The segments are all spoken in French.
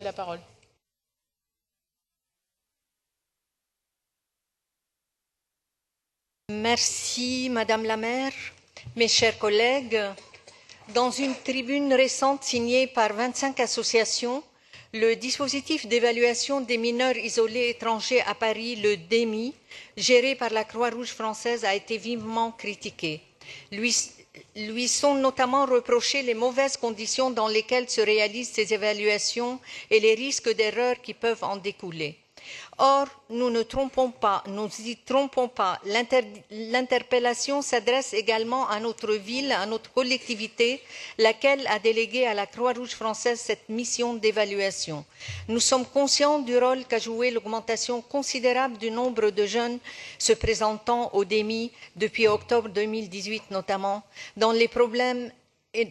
la parole. Merci, Madame la maire. Mes chers collègues, dans une tribune récente signée par 25 associations, le dispositif d'évaluation des mineurs isolés étrangers à Paris, le DEMI, géré par la Croix-Rouge française, a été vivement critiqué. Lui sont notamment reprochées les mauvaises conditions dans lesquelles se réalisent ces évaluations et les risques d'erreur qui peuvent en découler. Or, nous y trompons pas. L'interpellation s'adresse également à notre ville, à notre collectivité, laquelle a délégué à la Croix-Rouge française cette mission d'évaluation. Nous sommes conscients du rôle qu'a joué l'augmentation considérable du nombre de jeunes se présentant au DEMI depuis octobre 2018 notamment, dans les problèmes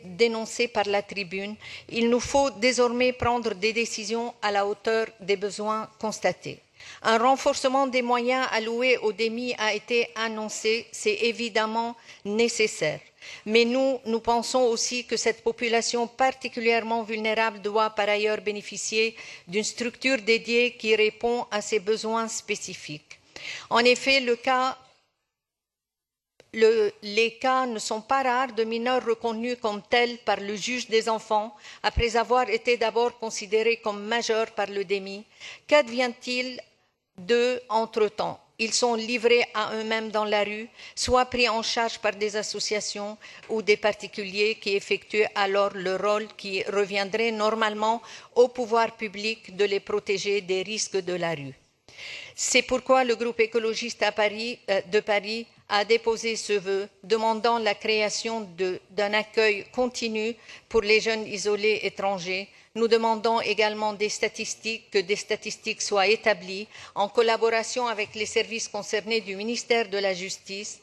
dénoncés par la tribune. Il nous faut désormais prendre des décisions à la hauteur des besoins constatés. Un renforcement des moyens alloués au DEMI a été annoncé, c'est évidemment nécessaire. Mais nous pensons aussi que cette population particulièrement vulnérable doit par ailleurs bénéficier d'une structure dédiée qui répond à ses besoins spécifiques. En effet, les cas ne sont pas rares de mineurs reconnus comme tels par le juge des enfants, après avoir été d'abord considérés comme majeurs par le DEMI. Qu'advient-il d'eux entre-temps? Ils sont livrés à eux-mêmes dans la rue, soit pris en charge par des associations ou des particuliers qui effectuent alors le rôle qui reviendrait normalement au pouvoir public de les protéger des risques de la rue. C'est pourquoi le groupe écologiste de Paris a déposé ce vœu, demandant la création d'un accueil continu pour les jeunes isolés étrangers. Nous demandons également que des statistiques soient établies en collaboration avec les services concernés du ministère de la Justice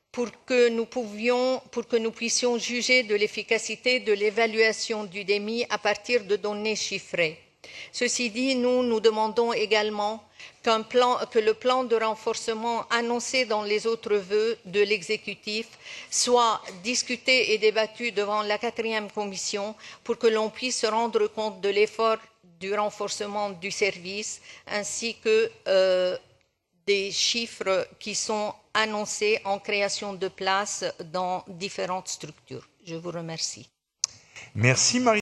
pour que nous puissions juger de l'efficacité de l'évaluation du DEMI à partir de données chiffrées. Ceci dit, nous demandons également que le plan de renforcement annoncé dans les autres vœux de l'exécutif soit discuté et débattu devant la 4e commission pour que l'on puisse se rendre compte de l'effort du renforcement du service ainsi que des chiffres qui sont annoncés en création de places dans différentes structures. Je vous remercie. Merci Marie.